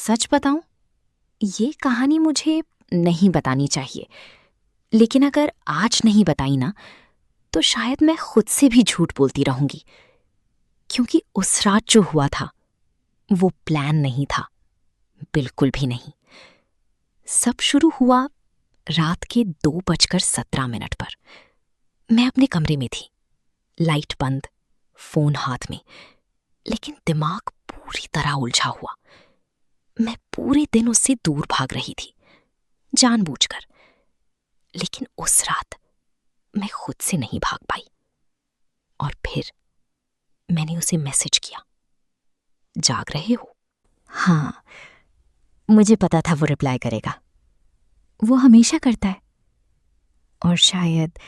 सच बताऊं, ये कहानी मुझे नहीं बतानी चाहिए, लेकिन अगर आज नहीं बताई ना तो शायद मैं खुद से भी झूठ बोलती रहूंगी, क्योंकि उस रात जो हुआ था वो प्लान नहीं था, बिल्कुल भी नहीं। सब शुरू हुआ रात के 2:17 पर। मैं अपने कमरे में थी, लाइट बंद, फोन हाथ में, लेकिन दिमाग पूरी तरह उलझा हुआ। मैं पूरे दिन उससे दूर भाग रही थी, जानबूझकर। लेकिन उस रात मैं खुद से नहीं भाग पाई। और फिर मैंने उसे मैसेज किया, जाग रहे हो? हाँ, मुझे पता था वो रिप्लाई करेगा। वो हमेशा करता है। और शायद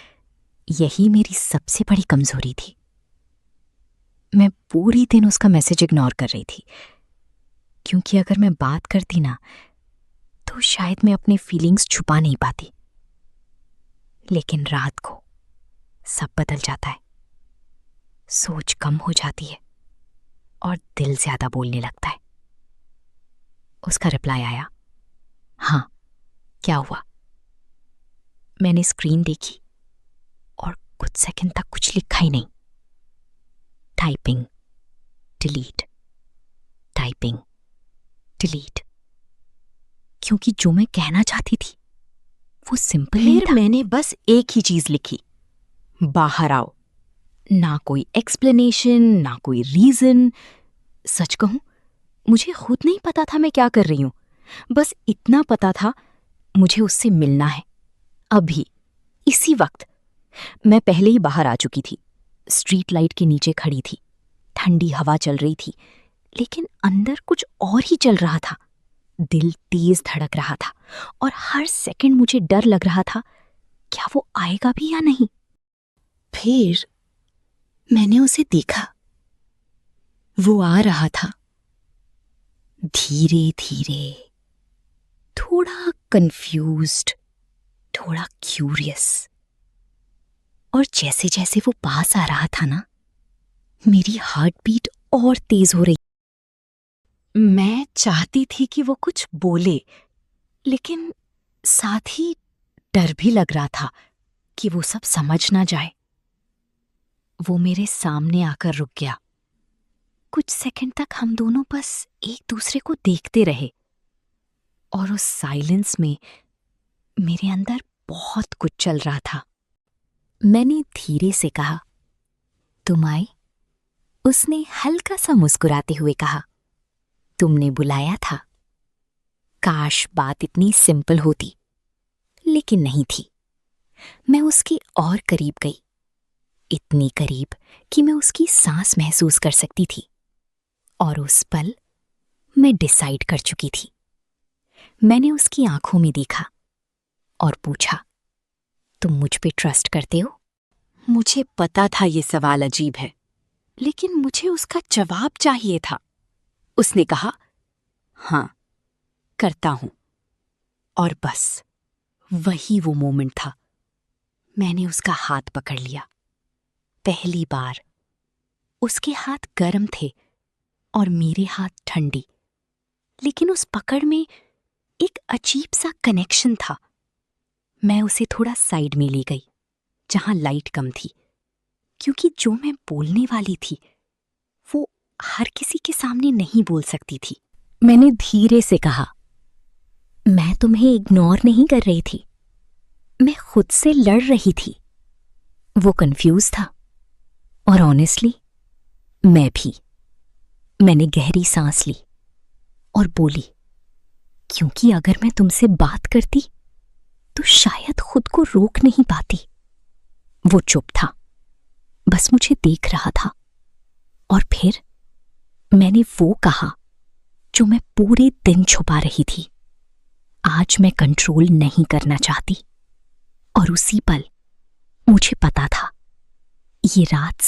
यही मेरी सबसे बड़ी कमजोरी थी। मैं पूरी दिन उसका मैसेज इग्नोर कर रही थी, क्योंकि अगर मैं बात करती ना तो शायद मैं अपने फीलिंग्स छुपा नहीं पाती। लेकिन रात को सब बदल जाता है, सोच कम हो जाती है और दिल ज्यादा बोलने लगता है। उसका रिप्लाई आया, हाँ, क्या हुआ? मैंने स्क्रीन देखी और कुछ सेकंड तक कुछ लिखा ही नहीं। Typing, delete, typing, delete. क्योंकि जो मैं कहना चाहती थी वो सिंपल नहीं था। फिर मैंने बस एक ही चीज लिखी, बाहर आओ। ना कोई एक्सप्लेनेशन, ना कोई रीजन। सच कहूं, मुझे खुद नहीं पता था मैं क्या कर रही हूं। बस इतना पता था, मुझे उससे मिलना है, अभी, इसी वक्त। मैं पहले ही बाहर आ चुकी थी, स्ट्रीट लाइट के नीचे खड़ी थी। ठंडी हवा चल रही थी, लेकिन अंदर कुछ और ही चल रहा था। दिल तेज धड़क रहा था और हर सेकंड मुझे डर लग रहा था, क्या वो आएगा भी या नहीं। फिर मैंने उसे देखा, वो आ रहा था, धीरे धीरे, थोड़ा कंफ्यूज्ड, थोड़ा क्यूरियस। और जैसे जैसे वो पास आ रहा था ना, मेरी हार्ट बीट और तेज हो रही। मैं चाहती थी कि वो कुछ बोले, लेकिन साथ ही डर भी लग रहा था कि वो सब समझ ना जाए। वो मेरे सामने आकर रुक गया। कुछ सेकंड तक हम दोनों बस एक दूसरे को देखते रहे, और उस साइलेंस में मेरे अंदर बहुत कुछ चल रहा था। मैंने धीरे से कहा, तुम आई? उसने हल्का सा मुस्कुराते हुए कहा, तुमने बुलाया था? काश बात इतनी सिंपल होती, लेकिन नहीं थी। मैं उसके और करीब गई, इतनी करीब कि मैं उसकी सांस महसूस कर सकती थी। और उस पल मैं डिसाइड कर चुकी थी। मैंने उसकी आंखों में देखा और पूछा, तुम मुझ पे ट्रस्ट करते हो? मुझे पता था ये सवाल अजीब है, लेकिन मुझे उसका जवाब चाहिए था। उसने कहा, हाँ, करता हूं। और बस वही वो मोमेंट था। मैंने उसका हाथ पकड़ लिया, पहली बार। उसके हाथ गर्म थे और मेरे हाथ ठंडी, लेकिन उस पकड़ में एक अजीब सा कनेक्शन था। मैं उसे थोड़ा साइड में ले गई, जहां लाइट कम थी, क्योंकि जो मैं बोलने वाली थी वो हर किसी के सामने नहीं बोल सकती थी। मैंने धीरे से कहा, मैं तुम्हें इग्नोर नहीं कर रही थी, मैं खुद से लड़ रही थी। वो कंफ्यूज था, और ऑनेस्टली मैं भी। मैंने गहरी सांस ली और बोली, क्योंकि अगर मैं तुमसे बात करती तो शायद खुद को रोक नहीं पाती। वो चुप था, बस मुझे देख रहा था। और फिर मैंने वो कहा जो मैं पूरे दिन छुपा रही थी, आज मैं कंट्रोल नहीं करना चाहती। और उसी पल मुझे पता था, ये रात